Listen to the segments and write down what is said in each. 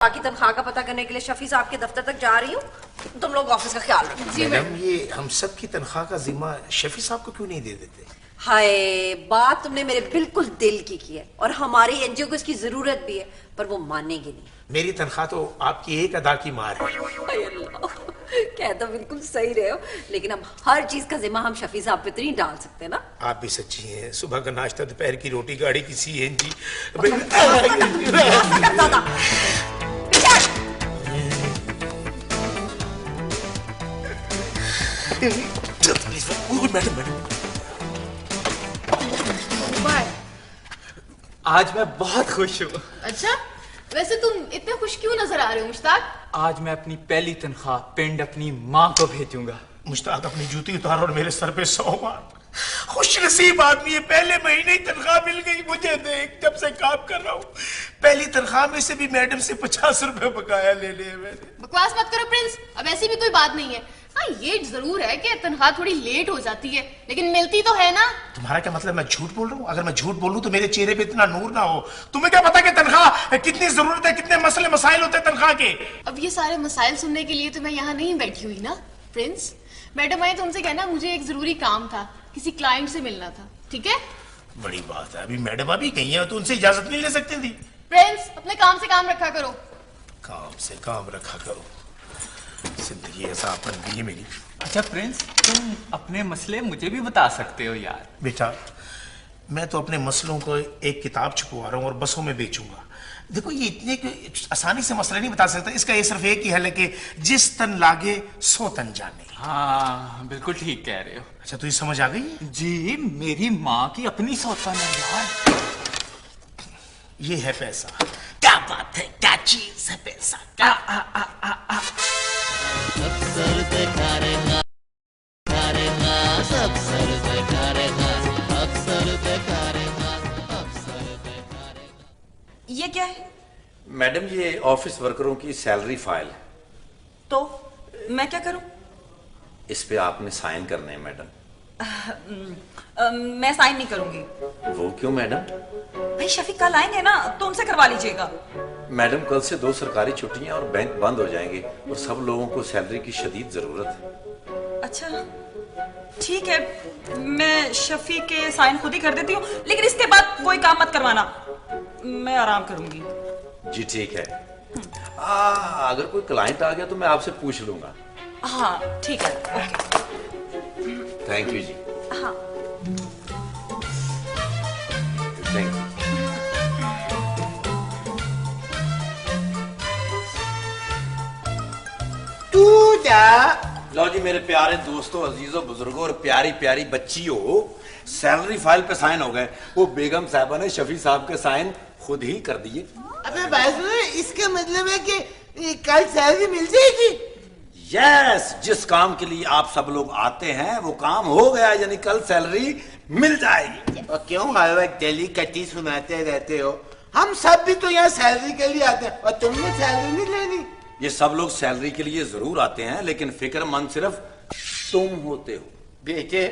बाकी तनख्वाह का पता करने के लिए शफी साहब के दफ्तर तक जा रही हूँ। तुम लोग ऑफिस का ख्याल रखो। जी मैडम, ये हम सब की तनख्वाह का जिम्मा शफी साहब को क्यों नहीं दे देते? हाय, बात तुमने मेरे बिल्कुल दिल की है और हमारी एनजीओ को इसकी जरूरत भी है, पर वो मानेंगे नहीं। मेरी तनख्वाह तो आपकी एक अदा की मार है। हाय अल्लाह, कह तो बिल्कुल सही रहे हो, लेकिन हम हर चीज का जिम्मा हम शफी साहब पे तो नहीं डाल सकते ना। आप भी सच्ची हैं। सुबह का नाश्ता, दोपहर की रोटी, गाड़ी की सीएनजी। मैडम मैडम, आज मैं बहुत खुश हूँ। अच्छा, वैसे तुम इतने खुश क्यों नजर आ रहे हो मुश्ताक? आज मैं अपनी पहली तनख्वाह पिंड अपनी माँ को भेजूंगा। मुश्ताक, अपनी जूती उतार और मेरे सर पे 100 मार। खुश नसीब आदमी है, पहले महीने ही तनख्वाह मिल गई मुझे। देख, जब से काम कर रहा हूँ पहली तनख्वाह में से भी मैडम से 50 रुपए बकाया ले लिए मैंने। बकवास मत करो प्रिंस, अब ऐसी भी कोई बात नहीं है। हाँ, ये जरूर है कि तनख्वाह थोड़ी लेट हो जाती है, लेकिन मिलती तो है ना। तुम्हारा क्या मतलब मैं झूठ बोल रहा हूँ? अगर मैं झूठ बोलूं तो मेरे चेहरे पे इतना नूर ना हो। तुम्हें क्या पता कि तनख्वाह कितनी जरूरत है, कितने मसले मसाइल होते हैं तनख्वाह के। अब ये सारे मसाइल सुनने के लिए तो मैं यहाँ नहीं बैठी हुई ना। प्रिंस, मैडम आई तो उनसे कहना मुझे एक जरूरी काम था, किसी क्लाइंट से मिलना था, ठीक है? बड़ी बात है, अभी मैडम अभी गई है तो उनसे इजाजत नहीं ले सकती थी। प्रिंस, अपने काम से काम रखा करो। काम से काम रखा करो, जिंदगी ऐसा अपन गई है मेरी। अच्छा प्रिंस, तुम अपने मसले मुझे भी बता सकते हो यार। बेटा, मैं तो अपने मसलों को एक किताब छुपवा रहा हूँ और बसों में बेचूंगा। देखो, ये इतने आसानी से मसले नहीं बता सकता। इसका ये सिर्फ एक ही हल है कि जिस तन लागे सो तन जाने। हाँ, बिल्कुल ठीक कह रहे हो। अच्छा, तो ये समझ आ गई? जी, मेरी माँ की अपनी सौतन है यार। ये है पैसा। क्या बात है, क्या चीज है पैसा। क्या अक्सर देखा रहना, अक्सर देखा रहना, अक्सर देखा रहना, अक्सर देखा रहना। ये क्या है? मैडम, ये ऑफिस वर्करों की सैलरी फाइल है। तो मैं क्या करूं? इस पे आपने साइन करने हैं मैडम। मैं साइन नहीं करूंगी। वो क्यों मैडम? भाई शफीक कल आएंगे ना, तो उनसे करवा लीजिएगा। मैडम, कल से 2 सरकारी छुट्टियां और बैंक बंद हो जाएंगे और सब लोगों को सैलरी की शदीद जरूरत है। अच्छा ठीक है, मैं शफीक के साइन खुद ही कर देती हूँ, लेकिन इसके बाद कोई काम मत करवाना, मैं आराम करूंगी। जी ठीक है। अगर कोई क्लाइंट आ गया तो मैं आपसे पूछ लूंगा। हाँ ठीक है, ओके। थैंक यू जी। हाँ थैंक यू। तू जा। लो जी मेरे प्यारे दोस्तों, अजीजों, बुजुर्गों और प्यारी प्यारी बच्चियों, सैलरी फाइल पे साइन हो गए। वो बेगम साहबा ने शफी साहब के साइन खुद ही कर दिए। अबे भाई सुनो, इसका मतलब है कि कल सैलरी मिल जाएगी? यस, जिस काम के लिए आप सब लोग आते हैं वो काम हो गया, यानी कल सैलरी मिल जाएगी। और क्यों हर वक्त डेली कटी सुनाते रहते हो? हम सब भी तो यहाँ सैलरी के लिए आते हैं और तुमने सैलरी नहीं लेनी। ये सब लोग सैलरी के लिए जरूर आते हैं, लेकिन फिक्रमंद सिर्फ तुम होते हो। बेटे,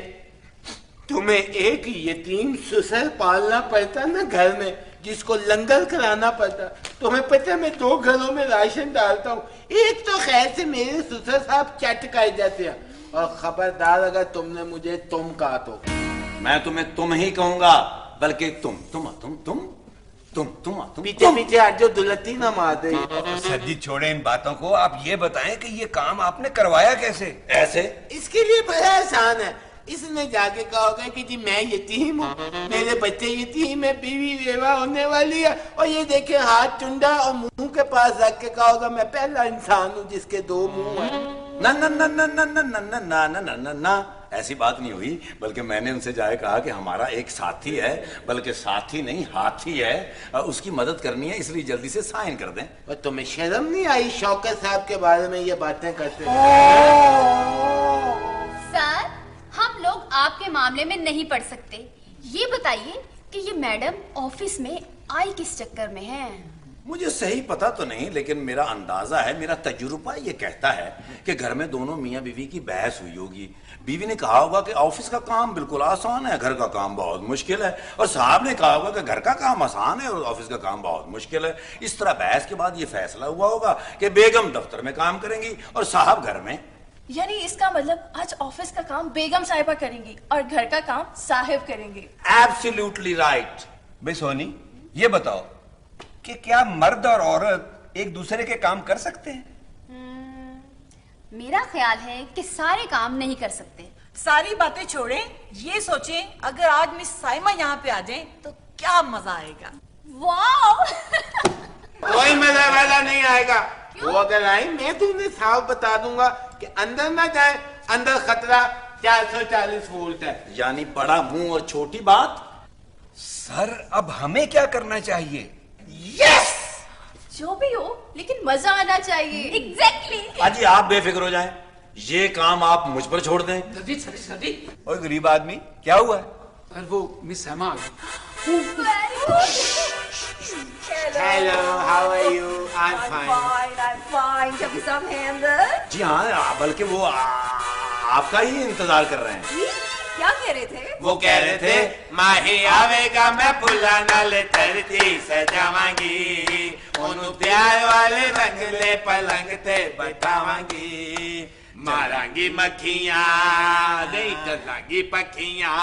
तुम्हें एक यतीम ससुर पालना पड़ता ना घर में, जिसको लंगर कराना पड़ता। तुम्हें पता है मैं 2 घरों में राशन डालता हूँ। एक तो खैर से मेरे ससुर साहब चट कर जाते हैं, और खबरदार अगर तुमने मुझे तुम कहा तो। मैं तुम्हें तुम ही कहूंगा, बल्कि तुम पीछे पीछे आज जो दुलती ना मार दे। सर जी छोड़े इन बातों को, आप ये बताएं कि ये काम आपने करवाया कैसे? ऐसे इसके लिए बड़ा आसान है। इसने जाके कहा होगा कि जी मैं यतीम हूँ, मेरे बच्चे यतीम है, बीवी बेवा होने वाली है, और ये देखे हाथ चुंडा और मुंह के पास रख के कहा होगा मैं पहला इंसान हूँ जिसके 2 मुंह है। ना ना ना ना ना ना ना ना ना ना ना ना, ऐसी बात नहीं हुई। बल्कि मैंने उनसे जाके कहा कि हमारा एक साथी है, बल्कि साथी नहीं हाथी है, उसकी मदद करनी है, इसलिए जल्दी से साइन कर दें। और तुम्हें शर्म नहीं आई शौकत साहब के बारे में ये बातें करते? सर, हम लोग आपके मामले में नहीं पड़ सकते। ये बताइए कि ये मैडम ऑफिस में आई किस चक्कर में है? मुझे सही पता तो नहीं, लेकिन मेरा अंदाजा है, मेरा तजुर्बा ये कहता है कि घर में दोनों मियाँ बीवी की बहस हुई होगी। बीवी ने कहा होगा कि ऑफिस का काम बिल्कुल आसान है, घर का काम बहुत मुश्किल है, और साहब ने कहा होगा कि घर का काम आसान है और ऑफिस का काम बहुत मुश्किल है। इस तरह बहस के बाद ये फैसला हुआ होगा कि बेगम दफ्तर में काम करेंगी और साहब घर में। यानी इसका मतलब आज ऑफिस का काम बेगम साहिबा करेंगी और घर का काम साहिब करेंगे। Absolutely right. बे सोनी, ये बताओ कि क्या मर्द और औरत एक दूसरे के काम कर सकते हैं? मेरा ख्याल है कि सारे काम नहीं कर सकते। सारी बातें छोड़ें, ये सोचें अगर आज मिस साइमा यहाँ पे आ जाएं तो क्या मजा आएगा। वाह! कोई मजा वाला नहीं आएगा। वो अगर आई मैं तो उन्हें साफ बता दूंगा कि अंदर ना जाए, अंदर खतरा 440 वोल्ट है। यानी बड़ा मुंह और छोटी बात। सर, अब हमें क्या करना चाहिए? यस! जो भी हो, लेकिन मजा आना चाहिए। एग्जैक्टली। अजी आप बेफिक्र हो जाएं, ये काम आप मुझ पर छोड़ दें। सदी और गरीब आदमी, क्या हुआ? और वो miss Saima hello, how are you? I am fine. I'm fine. Give me some hand. जी हाँ, बल्कि वो आपका ही इंतजार कर रहे हैं। क्या कह रहे थे? वो कह रहे थे माही आवेगा मैं फुला नाल धरती सजावांगी, ओनू प्यार वाले रंगले पलंग ते बैठावांगी, मारांगी मक्खियां नहीं डरांगी पखियां,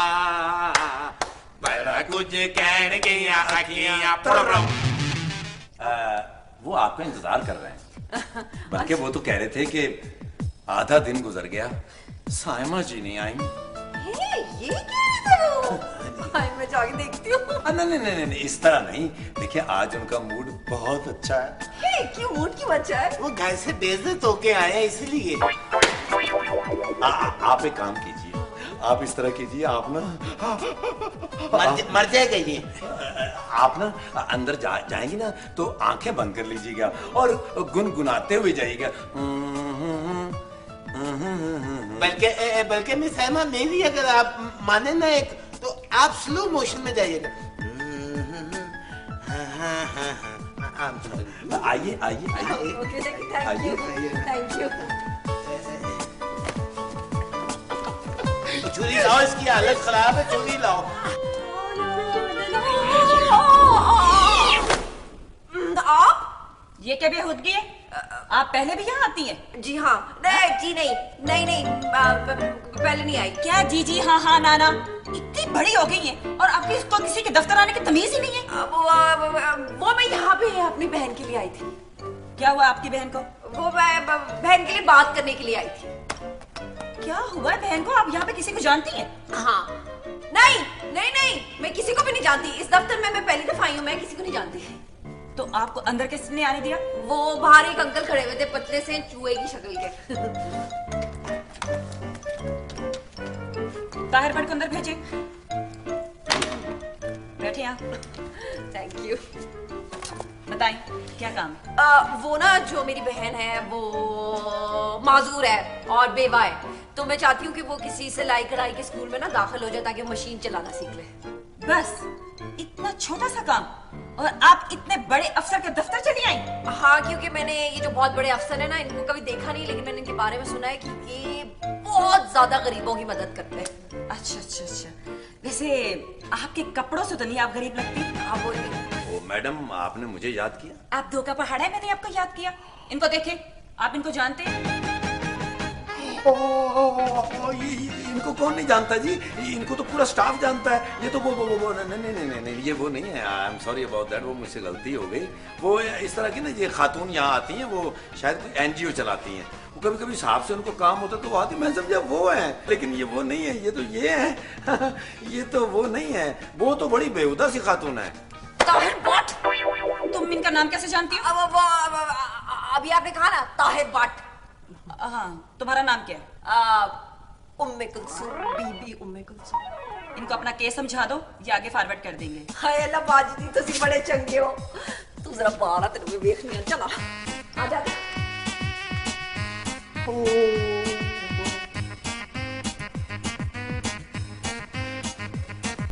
बड़ा कुछ कहन गया अखियां। वो आपका इंतजार कर रहे हैं। बल्कि वो तो कह रहे थे कि आधा दिन गुजर गया, साइमा जी नहीं आई। ये कह रहे थे वो? मैं जाके देखती हूँ। नहीं, इस तरह नहीं। देखिए आज उनका मूड बहुत अच्छा है। क्यों मूड क्यों अच्छा है? वो घर से बेइज्जत होके आए हैं इसलिए। आप एक काम कीजिए, आप इस तरह कीजिए, आप ना मर जाएगा ये। आप ना अंदर जाएंगी ना तो आंखें बंद कर लीजिएगा और गुनगुनाते हुए जाइएगा। बल्कि मिस सैमा मेरी अगर आप माने ना एक, तो आप स्लो मोशन में जाइएगा। आइए आइए आइए। Thank you. छुरी लाओ, इसकी हालत खराब है, छुरी लाओ। आप ये क्या बेहूदगी है? आप पहले भी यहाँ आती हैं? जी हाँ। नहीं, पहले नहीं आई। क्या जी जी हाँ हाँ ना ना? इतनी बड़ी हो गई है और आपकी इसको किसी के दफ्तर आने की तमीज ही नहीं है। वो मैं यहाँ पे अपनी बहन के लिए आई थी। क्या हुआ आपकी बहन को? वो मैं बहन के लिए बात करने के लिए आई थी। क्या हुआ है बहन को? आप यहाँ पे किसी को जानती हैं? हाँ। नहीं, मैं किसी को भी नहीं जानती। इस दफ्तर में मैं पहली दफा आई हूँ, मैं किसी को नहीं जानती। तो आपको अंदर किसने आने दिया? वो बाहर एक अंकल खड़े हुए थे, पतले से चूहे की शक्ल के। ताहिर भाई को अंदर भेजे। बैठे आप। Thank you. बताएं क्या काम? वो ना जो मेरी बहन है वो माजूर है और बेवा है, तो मैं चाहती हूँ कि वो किसी सिलाई कढ़ाई के स्कूल में ना दाखिल हो जाए ताकि वो मशीन चलाना सीख ले। बस इतना छोटा सा काम और आप इतने बड़े अफसर के दफ्तर चली आई? हाँ, क्योंकि मैंने ये जो बहुत बड़े अफसर है ना, इनको कभी देखा नहीं, लेकिन मैंने इनके बारे में सुना है कि ये बहुत ज्यादा गरीबों की मदद करते हैं। अच्छा। वैसे आपके कपड़ों से तो नहीं आप गरीब लगती। हाँ बोलिए। ओ मैडम, आपने मुझे याद किया? आप धोखा पहाड़ है, मैंने आपको याद किया। इनको देखें, आप इनको जानते हैं? इनको कौन नहीं जानता जी? इनको तो पूरा स्टाफ जानता है। ये तो वो नहीं, ये वो नहीं है। I am sorry about that, वो मुझसे गलती हो गई। वो इस तरह की ना ये खातून यहाँ आती हैं, वो शायद कोई एनजीओ चलाती हैं। वो कभी कभी साहब से उनको काम होता तो वो आती, मैं समझा वो है, लेकिन ये वो नहीं है। ये तो ये है। ये तो वो नहीं है। वो तो बड़ी बेहुदा सी खातून है। ताहिर भट्ट। तुम इनका नाम कैसे जानती हो? अभी आपने कहा ना ताहिर भट्ट। हाँ, तुम्हारा नाम क्या है? उम्मे कुलसुम, बीबी उम्मे कुलसुम। इनको अपना केस समझा दो, ये आगे फॉरवर्ड कर देंगे। हाय अल्लाह बाजी, तुसी बड़े चंगे हो। तू जरा बाहर आ, तेरे को देखनी है। चला आ जा।